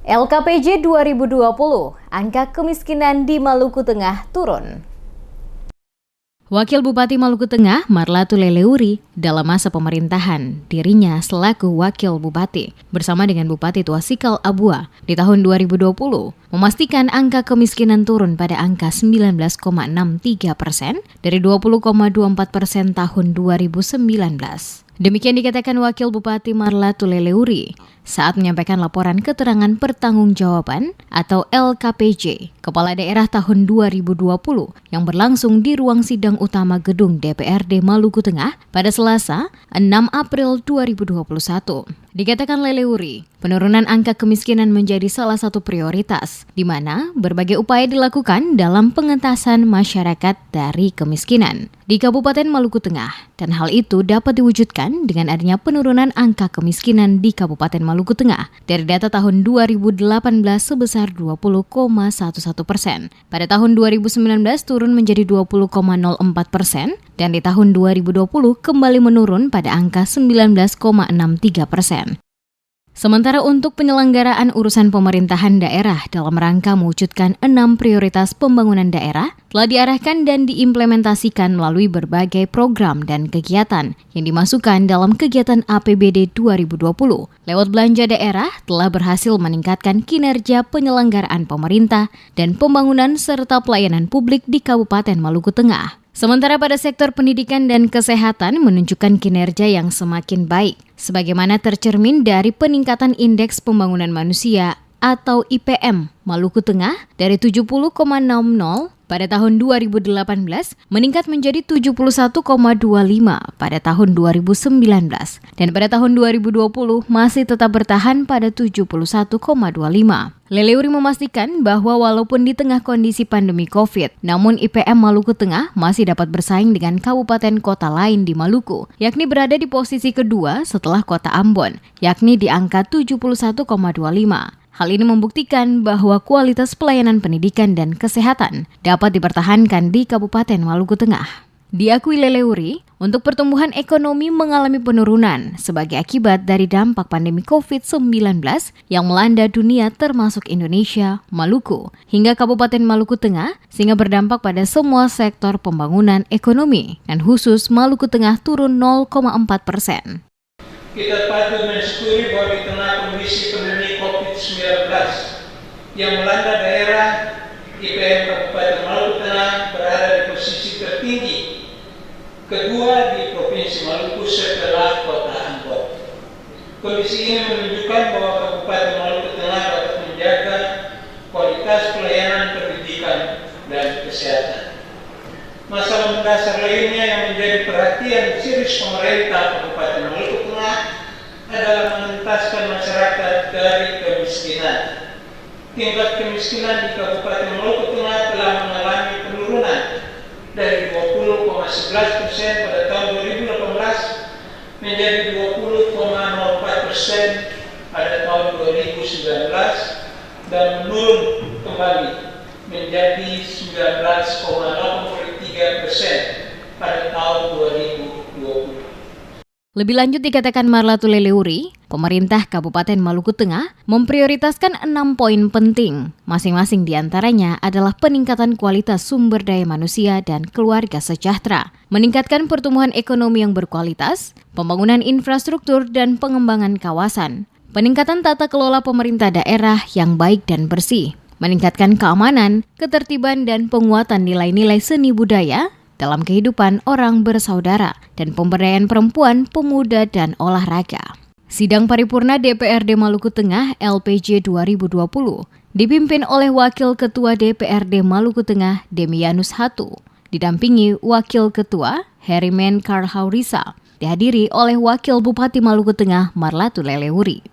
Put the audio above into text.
LKPJ 2020, angka kemiskinan di Maluku Tengah turun. Wakil Bupati Maluku Tengah, Marlatu Leleuri, dalam masa pemerintahan dirinya selaku Wakil Bupati bersama dengan Bupati Tuasikal Abua di tahun 2020 memastikan angka kemiskinan turun pada angka 19,63% dari 20,24% tahun 2019. Demikian dikatakan Wakil Bupati Marlatu Leleuri saat menyampaikan laporan keterangan pertanggungjawaban atau LKPJ Kepala Daerah tahun 2020 yang berlangsung di ruang sidang utama gedung DPRD Maluku Tengah pada Selasa 6 April 2021. Dikatakan Leleuri, penurunan angka kemiskinan menjadi salah satu prioritas, di mana berbagai upaya dilakukan dalam pengentasan masyarakat dari kemiskinan di Kabupaten Maluku Tengah, dan hal itu dapat diwujudkan dengan adanya penurunan angka kemiskinan di Kabupaten Maluku Tengah dari data tahun 2018 sebesar 20,11%. Pada tahun 2019 turun menjadi 20,04%, dan di tahun 2020 kembali menurun pada angka 19,63%. Sementara untuk penyelenggaraan urusan pemerintahan daerah dalam rangka mewujudkan 6 prioritas pembangunan daerah telah diarahkan dan diimplementasikan melalui berbagai program dan kegiatan yang dimasukkan dalam kegiatan APBD 2020. Lewat belanja daerah telah berhasil meningkatkan kinerja penyelenggaraan pemerintah dan pembangunan serta pelayanan publik di Kabupaten Maluku Tengah. Sementara pada sektor pendidikan dan kesehatan menunjukkan kinerja yang semakin baik, sebagaimana tercermin dari peningkatan Indeks Pembangunan Manusia atau IPM Maluku Tengah dari 70,60 pada tahun 2018 meningkat menjadi 71,25 pada tahun 2019 dan pada tahun 2020 masih tetap bertahan pada 71,25. Leleuri memastikan bahwa walaupun di tengah kondisi pandemi COVID, namun IPM Maluku Tengah masih dapat bersaing dengan kabupaten kota lain di Maluku, yakni berada di posisi kedua setelah kota Ambon, yakni di angka 71,25. Hal ini membuktikan bahwa kualitas pelayanan pendidikan dan kesehatan dapat dipertahankan di Kabupaten Maluku Tengah. Diakui Leleuri, untuk pertumbuhan ekonomi mengalami penurunan sebagai akibat dari dampak pandemi COVID-19 yang melanda dunia termasuk Indonesia, Maluku, hingga Kabupaten Maluku Tengah sehingga berdampak pada semua sektor pembangunan ekonomi dan khusus Maluku Tengah turun 0,4%. Kita patut mensyukuri bahwa di tengah kondisi pandemi COVID-19 yang melanda daerah, IPM Kabupaten Maluku Tengah berada di posisi tertinggi kedua di Provinsi Maluku setelah Kota Ambon. Kondisi ini menunjukkan bahwa Kabupaten Maluku Tengah dapat menjaga kualitas pelayanan pendidikan dan kesehatan. Masalah mendasar lainnya yang menjadi perhatian serius pemerintah Kabupaten Maluku Tengah adalah mengentaskan masyarakat dari kemiskinan. Tingkat kemiskinan di Kabupaten Maluku Tengah telah mengalami penurunan dari 20,11% pada tahun 2018 menjadi 20,04% pada tahun 2019 dan menurun kembali menjadi 19,83% pada tahun 2020. Lebih lanjut dikatakan Marlatu Leleuri, pemerintah Kabupaten Maluku Tengah memprioritaskan 6 poin penting. Masing-masing diantaranya adalah peningkatan kualitas sumber daya manusia dan keluarga sejahtera, meningkatkan pertumbuhan ekonomi yang berkualitas, pembangunan infrastruktur dan pengembangan kawasan, peningkatan tata kelola pemerintah daerah yang baik dan bersih, meningkatkan keamanan, ketertiban dan penguatan nilai-nilai seni budaya dalam kehidupan orang bersaudara dan pemberdayaan perempuan, pemuda, dan olahraga. Sidang paripurna DPRD Maluku Tengah LPJ 2020 dipimpin oleh Wakil Ketua DPRD Maluku Tengah Demianus Hatu, didampingi Wakil Ketua Herimen Karhaurisa, dihadiri oleh Wakil Bupati Maluku Tengah Marlatu Leleuri.